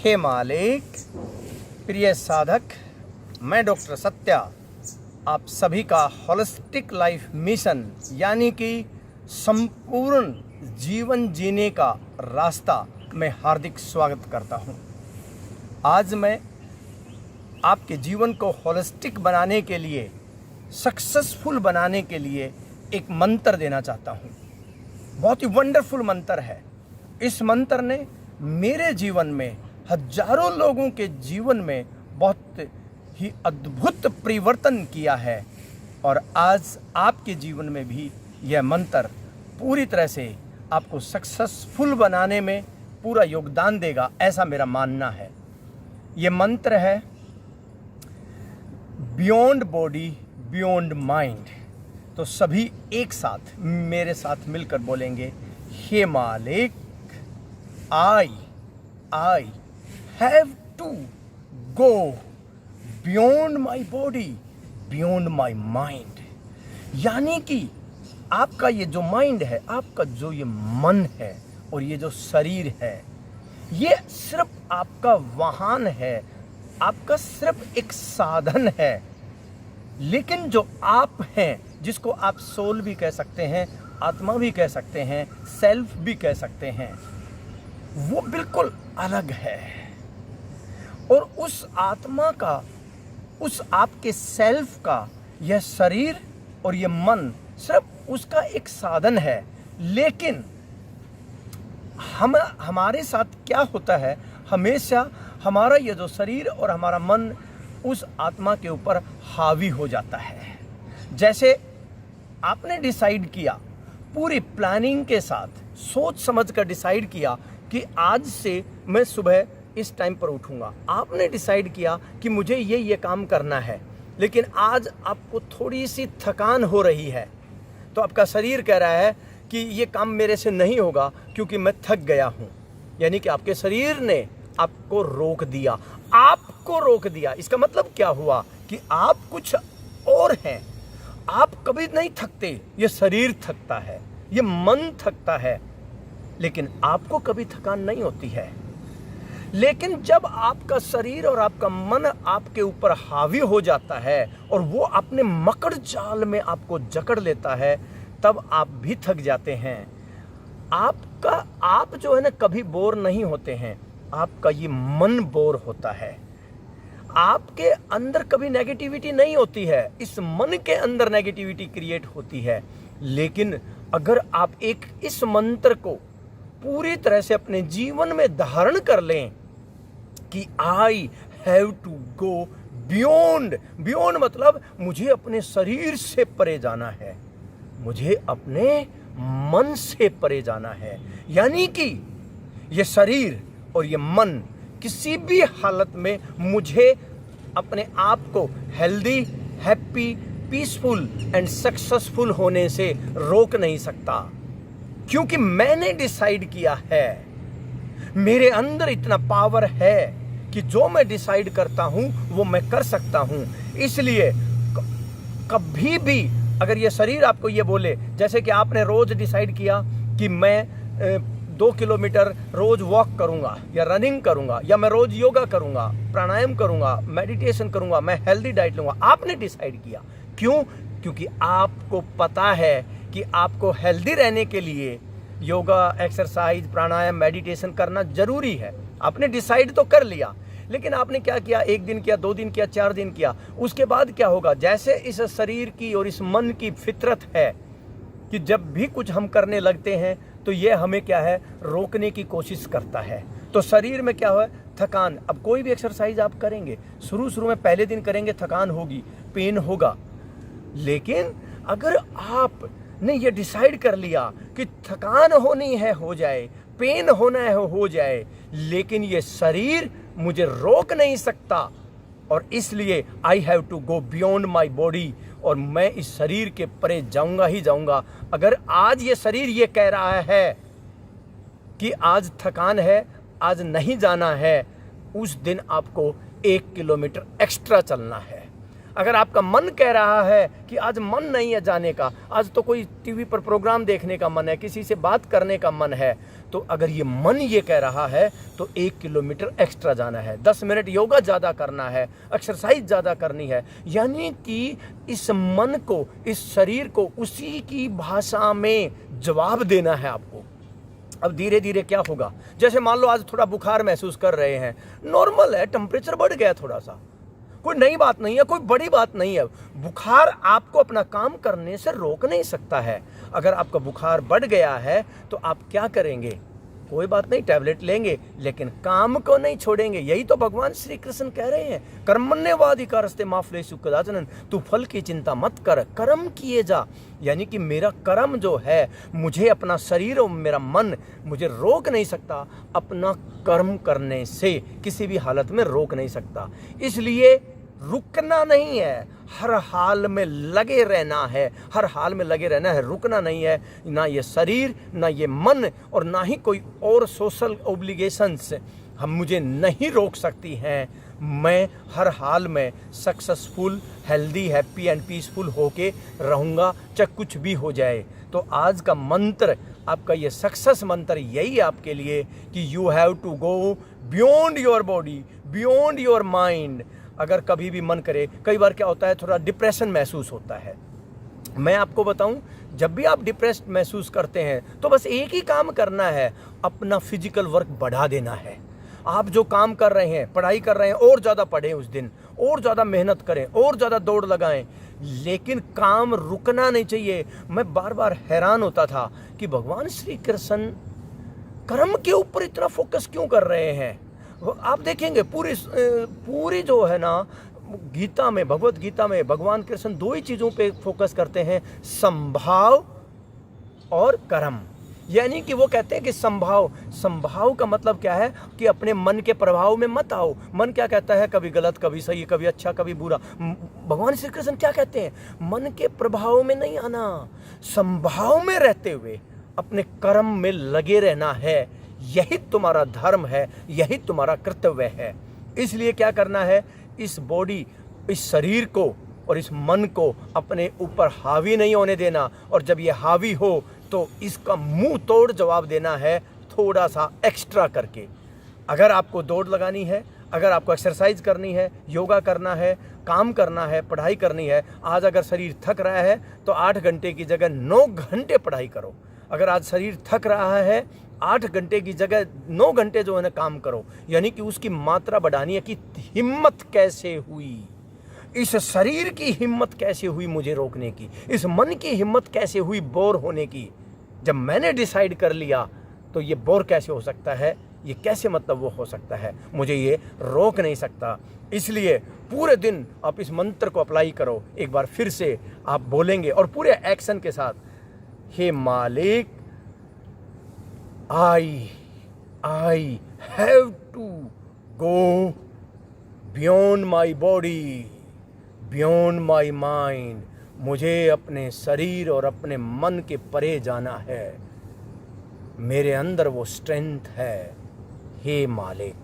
हे मालिक, प्रिय साधक, मैं डॉक्टर सत्या आप सभी का होलिस्टिक लाइफ मिशन यानी कि संपूर्ण जीवन जीने का रास्ता में हार्दिक स्वागत करता हूं। आज मैं आपके जीवन को होलिस्टिक बनाने के लिए, सक्सेसफुल बनाने के लिए एक मंत्र देना चाहता हूं। बहुत ही वंडरफुल मंत्र है। इस मंत्र ने मेरे जीवन में, हजारों लोगों के जीवन में बहुत ही अद्भुत परिवर्तन किया है और आज आपके जीवन में भी यह मंत्र पूरी तरह से आपको सक्सेसफुल बनाने में पूरा योगदान देगा, ऐसा मेरा मानना है। यह मंत्र है बियॉन्ड बॉडी बियॉन्ड माइंड। तो सभी एक साथ मेरे साथ मिलकर बोलेंगे, हे मालिक, I have to go beyond my body, beyond my mind। यानी कि आपका ये जो माइंड है, आपका जो ये मन है और ये जो शरीर है, ये सिर्फ आपका वाहन है, आपका सिर्फ एक साधन है। लेकिन जो आप हैं, जिसको आप सोल भी कह सकते हैं, आत्मा भी कह सकते हैं, सेल्फ भी कह सकते हैं, वो बिल्कुल अलग है। और उस आत्मा का, उस आपके सेल्फ का यह शरीर और यह मन सिर्फ उसका एक साधन है। लेकिन हमारे साथ क्या होता है, हमेशा हमारा यह जो शरीर और हमारा मन उस आत्मा के ऊपर हावी हो जाता है। जैसे आपने डिसाइड किया, पूरी प्लानिंग के साथ सोच समझ कर डिसाइड किया कि आज से मैं सुबह इस टाइम पर उठूंगा। आपने डिसाइड किया कि मुझे ये काम करना है, लेकिन आज आपको थोड़ी सी थकान हो रही है, तो आपका शरीर कह रहा है कि ये काम मेरे से नहीं होगा क्योंकि मैं थक गया हूँ। यानी कि आपके शरीर ने आपको रोक दिया, आपको रोक दिया। इसका मतलब क्या हुआ कि आप कुछ और हैं। आप कभी नहीं थकते, ये शरीर थकता है, ये मन थकता है, लेकिन आपको कभी थकान नहीं होती है। लेकिन जब आपका शरीर और आपका मन आपके ऊपर हावी हो जाता है और वो अपने मकड़ जाल में आपको जकड़ लेता है, तब आप भी थक जाते हैं। आप जो है ना, कभी बोर नहीं होते हैं, आपका ये मन बोर होता है। आपके अंदर कभी नेगेटिविटी नहीं होती है, इस मन के अंदर नेगेटिविटी क्रिएट होती है। लेकिन अगर आप इस मंत्र को पूरी तरह से अपने जीवन में धारण कर लें कि I have to go beyond. Beyond मतलब मुझे अपने शरीर से परे जाना है, मुझे अपने मन से परे जाना है। यानी कि ये शरीर और ये मन किसी भी हालत में मुझे अपने आप को healthy, happy, peaceful and successful होने से रोक नहीं सकता, क्योंकि मैंने डिसाइड किया है। मेरे अंदर इतना पावर है कि जो मैं डिसाइड करता हूं वो मैं कर सकता हूं। इसलिए कभी भी अगर ये शरीर आपको ये बोले, जैसे कि आपने रोज डिसाइड किया कि मैं 2 किलोमीटर रोज वॉक करूंगा या रनिंग करूंगा, या मैं रोज योगा करूंगा, प्राणायाम करूंगा, मेडिटेशन करूंगा, मैं हेल्दी डाइट लूंगा, आपने डिसाइड किया। क्यों? क्योंकि आपको पता है कि आपको हेल्दी रहने के लिए योगा, एक्सरसाइज, प्राणायाम, मेडिटेशन करना जरूरी है। आपने डिसाइड तो कर लिया, लेकिन आपने क्या किया? 1 दिन किया, 2 दिन किया, 4 दिन किया। उसके बाद क्या होगा? जैसे इस शरीर की और इस मन की फितरत है कि जब भी कुछ हम करने लगते हैं तो ये हमें क्या है, रोकने की कोशिश करता है। तो शरीर में क्या हुआ? थकान। अब कोई भी एक्सरसाइज आप करेंगे, शुरू में पहले दिन करेंगे, थकान होगी, पेन होगा। लेकिन अगर आपने ये डिसाइड कर लिया कि थकान होनी है, हो जाए, पेन होना है, हो जाए, लेकिन ये शरीर मुझे रोक नहीं सकता, और इसलिए I have to go beyond my body, और मैं इस शरीर के परे जाऊंगा ही जाऊंगा। अगर आज ये शरीर ये कह रहा है कि आज थकान है, आज नहीं जाना है, उस दिन आपको 1 किलोमीटर एक्स्ट्रा चलना है। अगर आपका मन कह रहा है कि आज मन नहीं है जाने का, आज तो कोई टीवी पर प्रोग्राम देखने का मन है, किसी से बात करने का मन है, तो अगर ये मन ये कह रहा है तो 1 किलोमीटर एक्स्ट्रा जाना है, 10 मिनट योगा ज़्यादा करना है, एक्सरसाइज ज़्यादा करनी है। यानी कि इस मन को, इस शरीर को उसी की भाषा में जवाब देना है आपको। अब धीरे धीरे क्या होगा, जैसे मान लो आज थोड़ा बुखार महसूस कर रहे हैं, नॉर्मल है, टेम्परेचर बढ़ गया थोड़ा सा, कोई नई बात नहीं है, कोई बड़ी बात नहीं है। बुखार आपको अपना काम करने से रोक नहीं सकता है। अगर आपका बुखार बढ़ गया है तो आप क्या करेंगे, कोई बात नहीं, टैबलेट लेंगे, लेकिन काम को नहीं छोड़ेंगे। यही तो भगवान श्री कृष्ण कह रहे हैं, कर्मण्येवाधिकारस्ते मा फलेषु कदाचन, तू फल की चिंता मत कर, कर्म किए जा। यानी कि मेरा कर्म जो है, मुझे अपना शरीर और मेरा मन मुझे रोक नहीं सकता, अपना कर्म करने से किसी भी हालत में रोक नहीं सकता। इसलिए रुकना नहीं है, हर हाल में लगे रहना है, हर हाल में लगे रहना है, रुकना नहीं है। ना ये शरीर, ना ये मन और ना ही कोई और सोशल ओब्लिगेशंस हम मुझे नहीं रोक सकती हैं। मैं हर हाल में successful, healthy, happy and peaceful होके रहूँगा, चाहे कुछ भी हो जाए। तो आज का मंत्र, आपका ये सक्सेस मंत्र यही आपके लिए कि you have to go beyond your body, beyond your mind. अगर कभी भी मन करे, कई बार क्या होता है, थोड़ा डिप्रेशन महसूस होता है। मैं आपको बताऊं, जब भी आप डिप्रेस्ड महसूस करते हैं तो बस एक ही काम करना है, अपना फिजिकल वर्क बढ़ा देना है। आप जो काम कर रहे हैं, पढ़ाई कर रहे हैं, और ज़्यादा पढ़ें उस दिन, और ज़्यादा मेहनत करें, और ज़्यादा दौड़ लगाएं, लेकिन काम रुकना नहीं चाहिए। मैं बार बार हैरान होता था कि भगवान श्री कृष्ण कर्म के ऊपर इतना फोकस क्यों कर रहे हैं। आप देखेंगे पूरी जो है ना गीता में, भगवत गीता में भगवान कृष्ण 2 ही चीज़ों पे फोकस करते हैं, संभाव और कर्म। यानी कि वो कहते हैं कि संभाव का मतलब क्या है कि अपने मन के प्रभाव में मत आओ। मन क्या कहता है, कभी गलत, कभी सही, कभी अच्छा, कभी बुरा। भगवान श्री कृष्ण क्या कहते हैं, मन के प्रभाव में नहीं आना, संभाव में रहते हुए अपने कर्म में लगे रहना है। यही तुम्हारा धर्म है, यही तुम्हारा कर्तव्य है। इसलिए क्या करना है, इस बॉडी, इस शरीर को और इस मन को अपने ऊपर हावी नहीं होने देना, और जब ये हावी हो तो इसका मुंह तोड़ जवाब देना है, थोड़ा सा एक्स्ट्रा करके। अगर आपको दौड़ लगानी है, अगर आपको एक्सरसाइज करनी है, योगा करना है, काम करना है, पढ़ाई करनी है, आज अगर शरीर थक रहा है तो 8 घंटे की जगह 9 घंटे पढ़ाई करो। अगर आज शरीर थक रहा है, 8 घंटे की जगह 9 घंटे जो है ना काम करो। यानी कि उसकी मात्रा बढ़ानी है कि हिम्मत कैसे हुई, इस शरीर की हिम्मत कैसे हुई मुझे रोकने की, इस मन की हिम्मत कैसे हुई बोर होने की। जब मैंने डिसाइड कर लिया तो ये बोर कैसे हो सकता है, ये कैसे मतलब वो हो सकता है, मुझे ये रोक नहीं सकता। इसलिए पूरे दिन आप इस मंत्र को अप्लाई करो। एक बार फिर से आप बोलेंगे और पूरे एक्शन के साथ, हे मालिक, I have to go beyond my body, beyond my mind. मुझे अपने शरीर और अपने मन के परे जाना है। मेरे अंदर वो स्ट्रेंथ है, हे मालिक।